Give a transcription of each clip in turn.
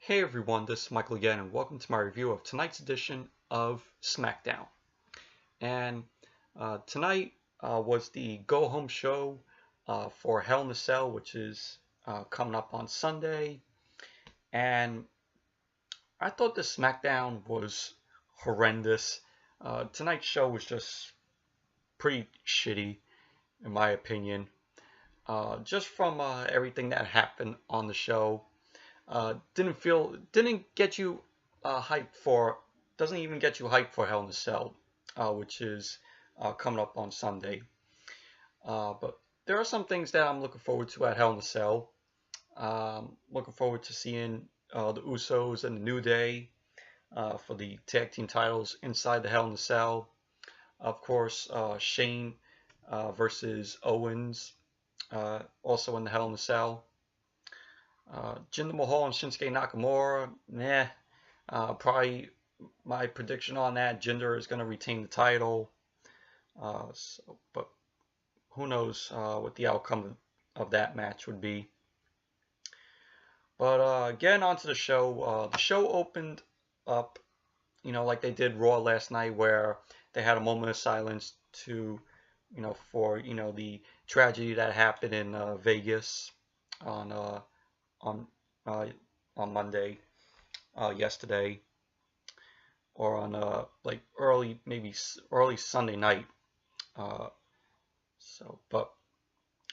Hey everyone, this is Michael again, and welcome to my review of tonight's edition of Smackdown. And tonight was the go-home show for Hell in a Cell, which is coming up on Sunday. And I thought the Smackdown was horrendous. Tonight's show was just pretty shitty, in my opinion. Just from everything that happened on the show. Didn't get you hyped for, doesn't even get you hyped for Hell in a Cell, which is coming up on Sunday. But there are some things that I'm looking forward to at Hell in a Cell. Looking forward to seeing the Usos and the New Day for the tag team titles inside the Hell in a Cell. Of course, Shane versus Owens, also in the Hell in a Cell. Jinder Mahal and Shinsuke Nakamura, probably my prediction on that, Jinder is going to retain the title. But who knows what the outcome of that match would be. But getting onto the show opened up, like they did Raw last night, where they had a moment of silence to, for the tragedy that happened in Vegas on Monday, yesterday, or on like early Sunday night. But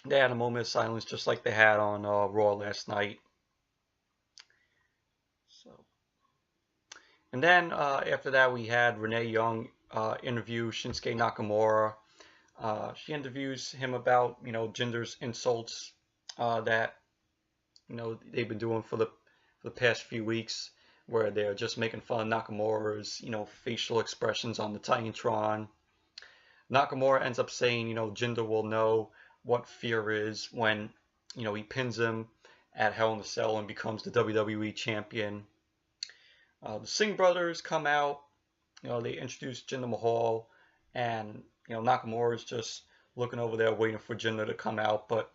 they had a moment of silence just like they had on Raw last night. And then after that we had Renee Young interview Shinsuke Nakamura. She interviews him about Jinder's insults that they've been doing for the past few weeks, where they're just making fun of Nakamura's facial expressions on the Titantron. Nakamura ends up saying Jinder will know what fear is when he pins him at Hell in a Cell and becomes the WWE champion. The Singh brothers come out. They introduce Jinder Mahal, and Nakamura is just looking over there waiting for Jinder to come out, but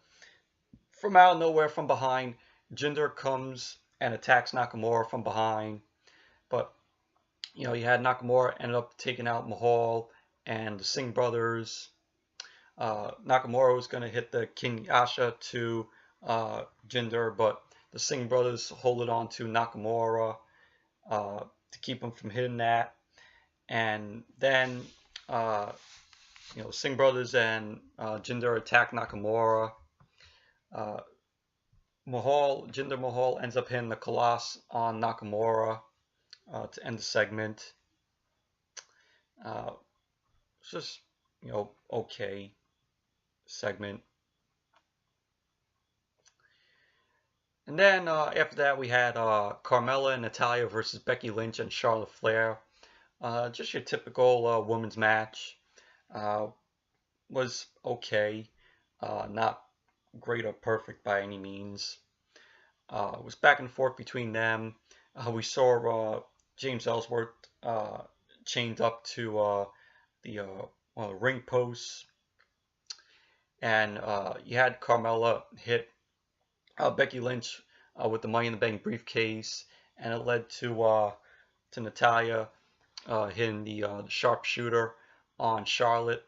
from out of nowhere, from behind, Jinder comes and attacks Nakamura from behind. But you had Nakamura ended up taking out Mahal and the Singh brothers. Nakamura was going to hit the King Asha to Jinder, but the Singh brothers hold it on to Nakamura to keep him from hitting that. And then Singh brothers and Jinder attack Nakamura. Jinder Mahal ends up hitting the Colossus on Nakamura to end the segment. It's just, okay segment. And then after that we had Carmella and Natalya versus Becky Lynch and Charlotte Flair. Just your typical women's match. Was okay. Not great or perfect by any means. It was back and forth between them. We saw James Ellsworth chained up to the ring posts, and you had Carmella hit Becky Lynch with the Money in the Bank briefcase, and it led to Natalya hitting the sharpshooter on Charlotte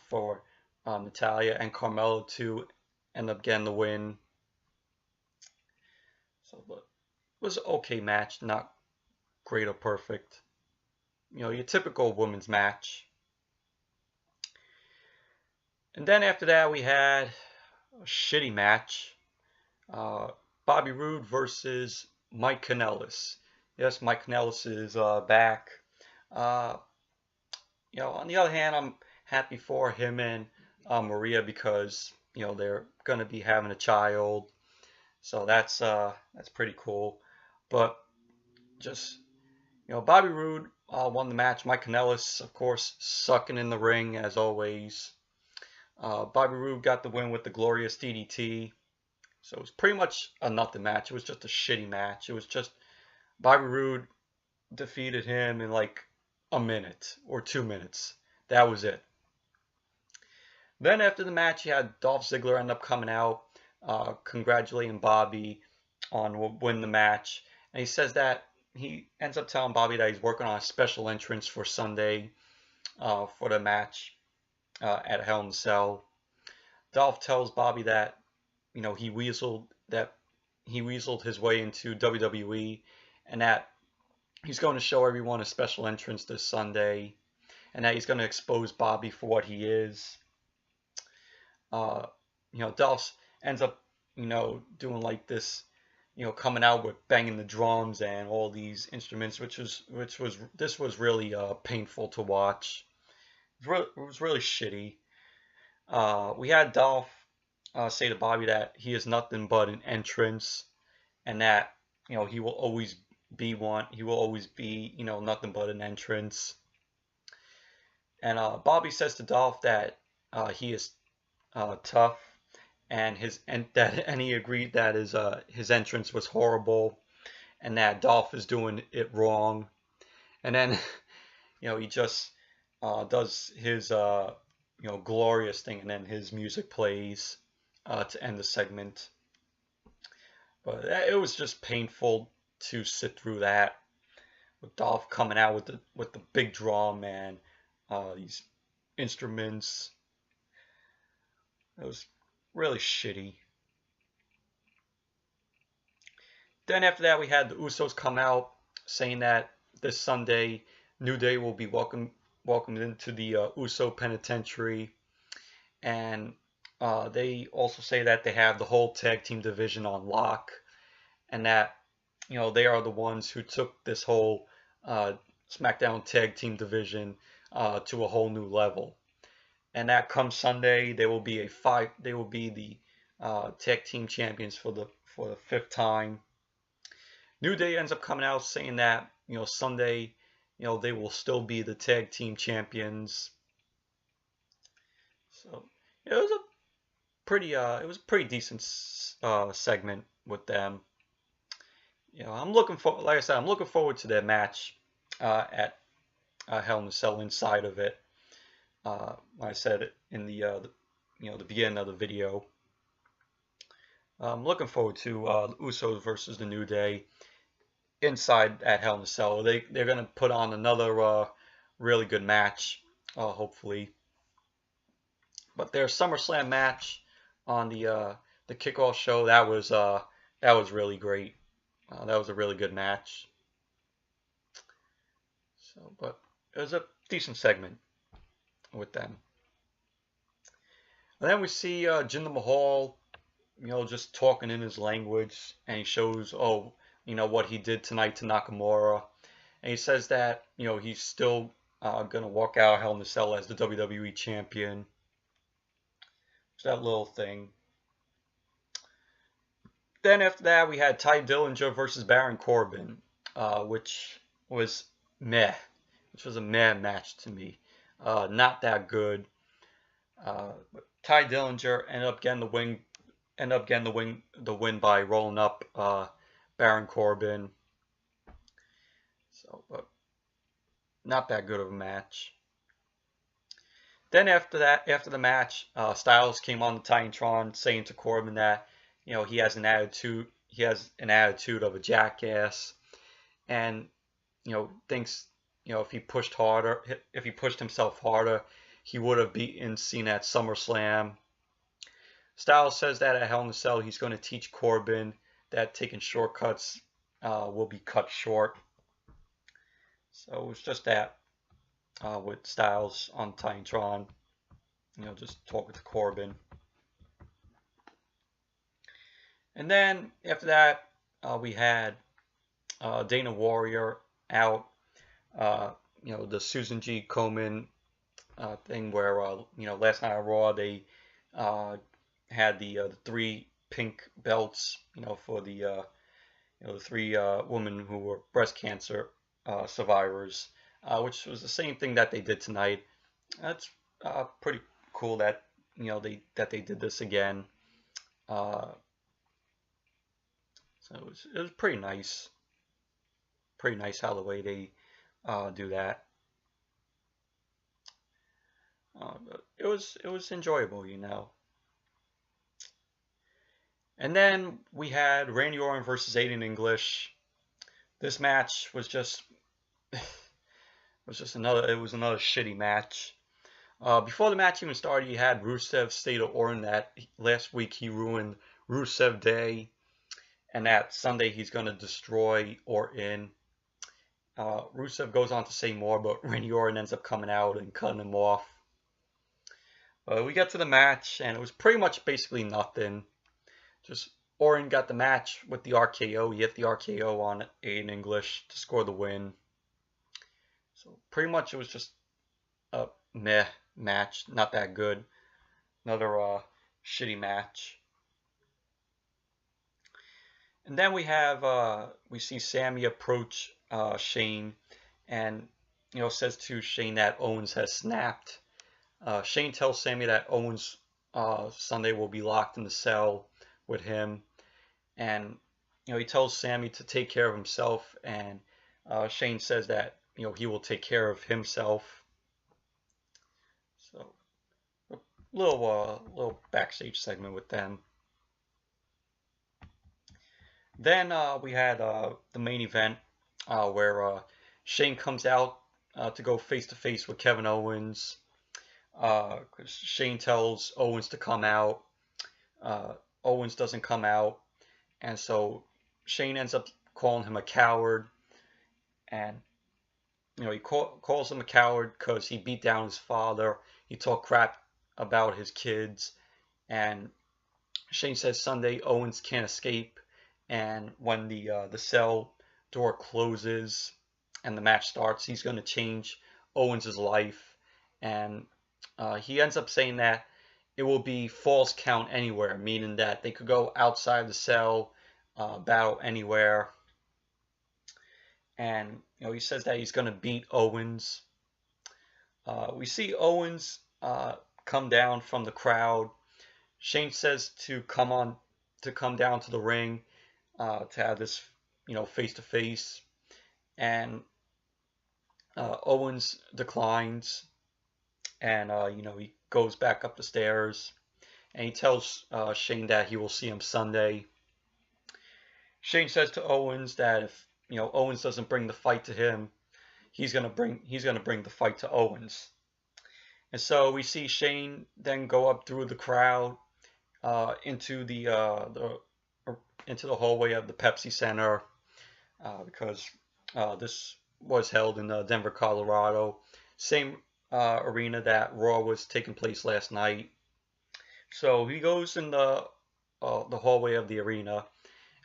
for Natalya and Carmella to end up getting the win. So it was an okay match, not great or perfect. Your typical women's match. And then after that we had a shitty match. Bobby Roode versus Mike Kanellis. Yes, Mike Kanellis is back. On the other hand, I'm happy for him and Maria, because they're going to be having a child, so that's pretty cool. But just Bobby Roode won the match. Mike Kanellis, of course, sucking in the ring as always. Bobby Roode got the win with the glorious DDT. So it was pretty much a nothing match. It was just a shitty match. It was just Bobby Roode defeated him in like a minute or 2 minutes. That was it. Then after the match, you had Dolph Ziggler end up coming out, congratulating Bobby on winning the match. And he says that he ends up telling Bobby that he's working on a special entrance for Sunday for the match at Hell in a Cell. Dolph tells Bobby that he weaseled his way into WWE, and that he's going to show everyone a special entrance this Sunday, and that he's going to expose Bobby for what he is. Dolph ends up doing like this, coming out with banging the drums and all these instruments, this was really painful to watch. It was really shitty. We had Dolph say to Bobby that he is nothing but an entrance, and that he will always be one. He will always be nothing but an entrance. And Bobby says to Dolph that he is tough, and he agreed that his entrance was horrible, and that Dolph is doing it wrong. And then he just does his glorious thing, and then his music plays to end the segment. But it was just painful to sit through that, with Dolph coming out with the big drum and these instruments. It was really shitty. Then after that, we had the Usos come out saying that this Sunday, New Day will be welcomed into the Uso Penitentiary, and they also say that they have the whole tag team division on lock, and that they are the ones who took this whole SmackDown tag team division to a whole new level. And that come Sunday, they will be the tag team champions for the 5th time. New Day ends up coming out saying that Sunday, they will still be the tag team champions. So it was a pretty decent segment with them. I'm looking forward to their match at Hell in a Cell inside of it. I said it in the beginning of the video. I'm looking forward to the Usos versus the New Day inside at Hell in a Cell. They're gonna put on another really good match, hopefully. But their SummerSlam match on the kickoff show, that was really great. That was a really good match. But it was a decent segment with them. And then we see Jinder Mahal, just talking in his language, and he shows, what he did tonight to Nakamura, and he says that, he's still gonna walk out Hell in a Cell as the WWE champion. It's that little thing. Then after that, we had Ty Dillinger versus Baron Corbin, which was meh. Which was a meh match to me. Not that good. But Ty Dillinger ended up getting the win by rolling up Baron Corbin. But not that good of a match. Then after the match, Styles came on the Titantron saying to Corbin that he has an attitude of a jackass, and thinks if he pushed himself harder, he would have beaten Cena at SummerSlam. Styles says that at Hell in a Cell, he's going to teach Corbin that taking shortcuts will be cut short. So it was just that with Styles on Titantron, just talking to Corbin. And then after that, we had Dana Warrior out. The Susan G. Komen thing where last night on Raw they had the 3 pink belts, for the 3 women who were breast cancer survivors, which was the same thing that they did tonight. That's pretty cool that they did this again. So it was pretty nice. Pretty nice how the way they do that. But it was enjoyable, And then we had Randy Orton versus Aiden English. This match was just another shitty match. Before the match even started, you had Rusev say to Orton that last week he ruined Rusev Day, and that Sunday he's going to destroy Orton. Rusev goes on to say more, but Randy Orton ends up coming out and cutting him off. We get to the match, and it was pretty much basically nothing. Just Orton got the match with the RKO. He hit the RKO on Aiden English to score the win. So pretty much it was just a meh match, not that good. Another shitty match. And then we see Sammy approach Shane, and says to Shane that Owens has snapped. Shane tells Sammy that Owens Sunday will be locked in the cell with him, and he tells Sammy to take care of himself, and Shane says that he will take care of himself. So a little backstage segment with them. Then we had the main event where Shane comes out to go face to face with Kevin Owens. Shane tells Owens to come out. Owens doesn't come out, and so Shane ends up calling him a coward, and he calls him a coward because he beat down his father. He talked crap about his kids, and Shane says Sunday Owens can't escape, and when the cell door closes and the match starts, he's going to change Owens' life, and he ends up saying that it will be false count anywhere, meaning that they could go outside the cell, battle anywhere. And he says that he's going to beat Owens. We see Owens come down from the crowd. Shane says to come down to the ring to have this face to face, and Owens declines, and he goes back up the stairs, and he tells Shane that he will see him Sunday. Shane says to Owens that if Owens doesn't bring the fight to him, he's gonna bring the fight to Owens. And so we see Shane then go up through the crowd into the hallway of the Pepsi Center, because this was held in Denver, Colorado, same arena that Raw was taking place last night. So he goes in the hallway of the arena,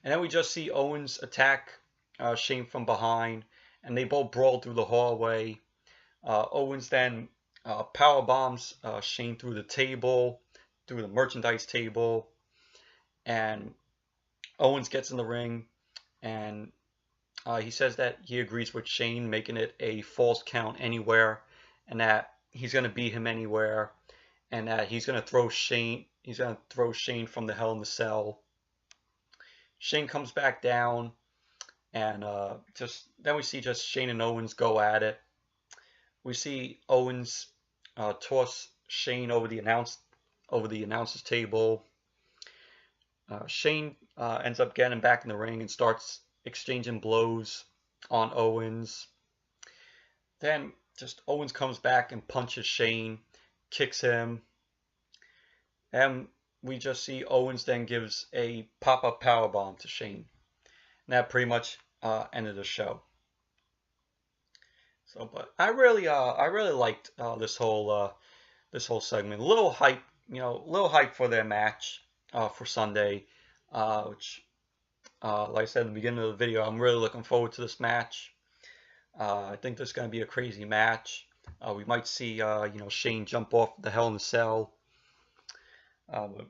and then we just see Owens attack Shane from behind, and they both brawl through the hallway. Owens then power bombs Shane through the table, through the merchandise table, and Owens gets in the ring, and he says that he agrees with Shane, making it a false count anywhere, and that he's going to beat him anywhere, and that he's going to throw Shane from the Hell in the Cell. Shane comes back down, and then we see just Shane and Owens go at it. We see Owens toss Shane over the announcer's table. Shane ends up getting back in the ring and starts exchanging blows on Owens. Then just Owens comes back and punches Shane, kicks him, and we just see Owens then gives a pop-up powerbomb to Shane. And that pretty much ended the show. So, but I really liked this whole segment. A little hype for their match for Sunday, which, like I said in the beginning of the video, I'm really looking forward to this match. I think there's going to be a crazy match. We might see Shane jump off the Hell in the Cell. But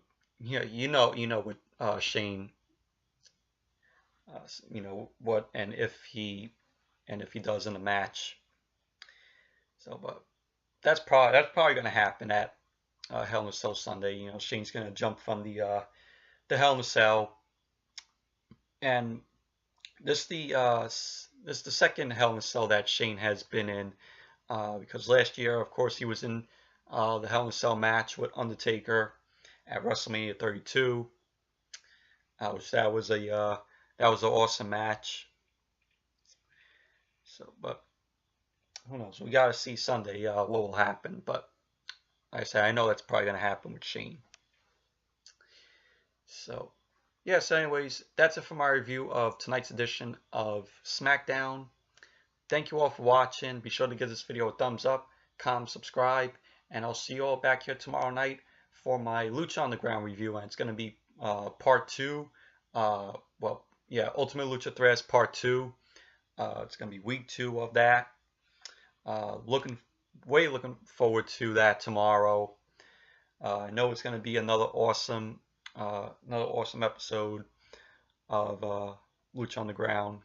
with Shane, what and if he does in the match. So, but that's probably going to happen at Hell in a Cell Sunday. Shane's going to jump from the Hell in a Cell, and this is the second Hell in a Cell that Shane has been in, because last year, of course, he was in the Hell in a Cell match with Undertaker at WrestleMania 32. Which that was an awesome match. So, but who knows? We gotta see Sunday what will happen. But like I said, I know that's probably gonna happen with Shane. So, yeah. So, anyways, that's it for my review of tonight's edition of SmackDown. Thank you all for watching. Be sure to give this video a thumbs up, comment, subscribe, and I'll see you all back here tomorrow night for my Lucha Underground review. And it's going to be part 2. Well, yeah, Ultimate Lucha Threads part 2. It's going to be week 2 of that. Looking forward to that tomorrow. I know it's going to be another awesome episode of Lucha Underground.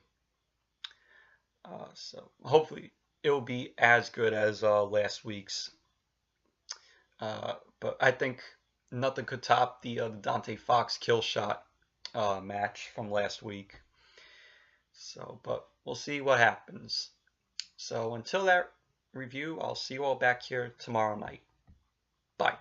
So hopefully it will be as good as last week's. But I think nothing could top the Dante Fox kill shot match from last week. So, but we'll see what happens. So until that review, I'll see you all back here tomorrow night. Bye.